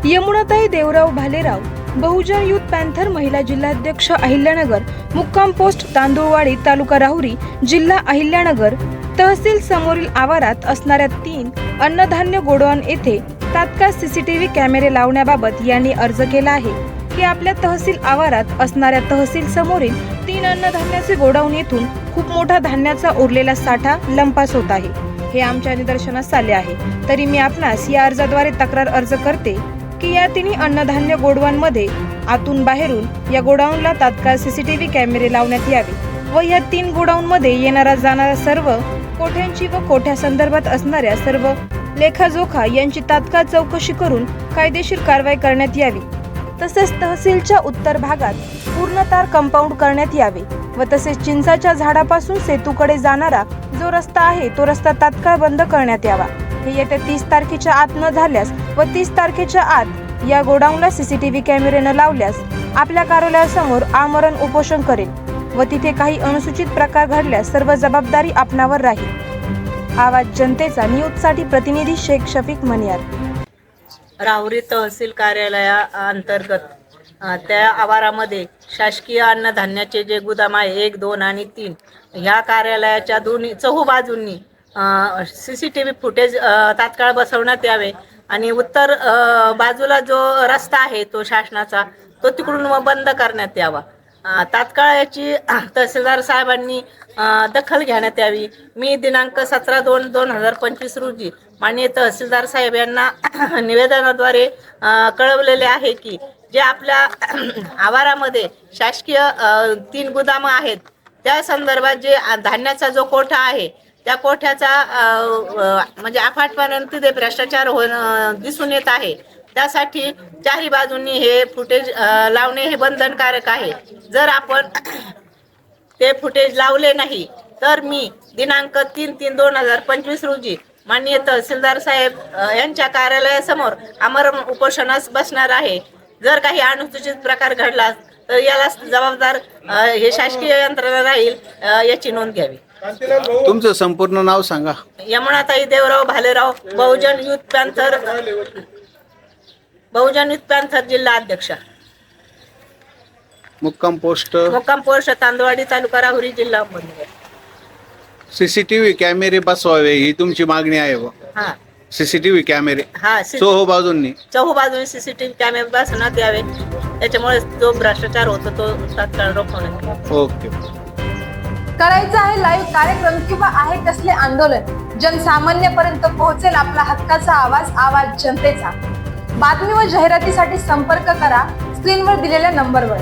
यमुनाताई देवराव भालेराव, बहुजन youth panther महिला जिल्हाध्यक्ष अहिल्यानगर, मुक्काम पोस्ट तांदूळवाडी, तालुका राहुरी, जिल्हा अहिल्यानगर, तहसील समोरील आवारात असणाऱ्या 3 अन्नधान्य गोडाऊन येथे तात्काळ सीसीटीव्ही कॅमेरे लावण्याबाबत यांनी अर्ज केला आहे की आपल्या तहसील आवारात असणाऱ्या तहसील समोरील 3 अन्नधान्याचे गोडाऊन येथून खूप मोठा धान्याचा उरलेला साठा लंपास होत आहे, हे आमच्या निदर्शनास आले आहे। तरी मी आपणास या अर्जाद्वारे तक्रार अर्ज करते की या 3 अन्नधान्य गोडाऊनमध्ये आतून बाहेरून या गोडाऊनला तात्काळ सीसीटीव्ही कॅमेरे लावण्यात यावे व या 3 गोडाऊनमध्ये येणारा जाणारा सर्व कोठ्यांची व कोठ्या संदर्भात असणाऱ्या सर्व लेखाजोखा यांची तात्काळ चौकशी करून कायदेशीर कारवाई करण्यात यावी। तसेच तहसीलच्या उत्तर भागात पूर्ण तार कंपाऊंड करण्यात यावे व तसेच चिंचाच्या झाडापासून सेतूकडे जाणारा जो रस्ता आहे तो रस्ता तात्काळ बंद करण्यात यावा। हे येत्या 30 तारखेच्या आत न झाल्यास व 30 तारखेच्या आत या गोडाऊनला सीसीटीव्ही कॅमेरे न लावल्यास आपल्या कार्यालयासमोर आमरण उपोषण करेल व तिथे काही अनुचित प्रकार घडल्यास सर्व जबाबदारी आपणावर राहील। आवाज जनतेचा न्यूजसाठी प्रतिनिधी शेख शफीक मनियार। राहुरी तहसील कार्यालया अंतर्गत त्या आवारामध्ये शासकीय अन्नधान्याचे जे गोदाम आहे 1, 2 आणि 3 ह्या कार्यालयाच्या चहूबाजूंनी सीसीटीव्ही फुटेज तात्काळ बसवण्यात यावे आणि उत्तर बाजूला जो रस्ता आहे तो शासनाचा तो तिकडून बंद करण्यात यावा। तात्काळ याची तहसीलदार साहेबांनी दखल घेण्यात यावी। मी दिनांक 17/2/2025 रोजी माननीय तहसीलदार साहेब यांना निवेदनाद्वारे कळवलेले आहे की जे आपल्या आवारामध्ये शासकीय 3 गोदामं आहेत त्या संदर्भात जे धान्याचा जो कोठा आहे त्या कोठ्याचा म्हणजे अफाटपणे तिथे भ्रष्टाचार दिसून येत आहे। त्यासाठी चारही बाजूंनी हे फुटेज लावणे हे बंधनकारक आहे। जर आपण ते फुटेज लावले नाही तर मी दिनांक 3/3/2025 रोजी माननीय तहसीलदार साहेब यांच्या कार्यालयासमोर आमरण उपोषणास बसणार आहे। जर काही अनुचित प्रकार घडला तर याला जबाबदार हे शासकीय यंत्रणा राहील, याची नोंद घ्यावी। तुमचं संपूर्ण नाव सांगा। यमुनाताई देवराव भालेराव, बहुजन युथ पॅन्थर जिल्हा अध्यक्ष, मुक्काम पोस्ट तांदूळवाडी, तालुका राहुरी, जिल्हा अहमदनगर। सीसीटीव्ही कॅमेरे बसवावे ही तुमची मागणी आहे व हा सीसीटीव्ही कॅमेरे चहू बाजूंनी सीसीटीव्ही कॅमेरे बसवण्यात यावे, त्याच्यामुळे जो भ्रष्टाचार होतो तो तात्काळ रोखण्यात। ओके। करायचं आहे लाईव्ह कार्यक्रम किंवा आहे कसले आंदोलन, जनसामान्यपर्यंत पोहोचेल आपला हक्काचा आवाज जनतेचा। बातमी व जाहिरातीसाठी संपर्क करा स्क्रीनवर दिलेल्या नंबरवर।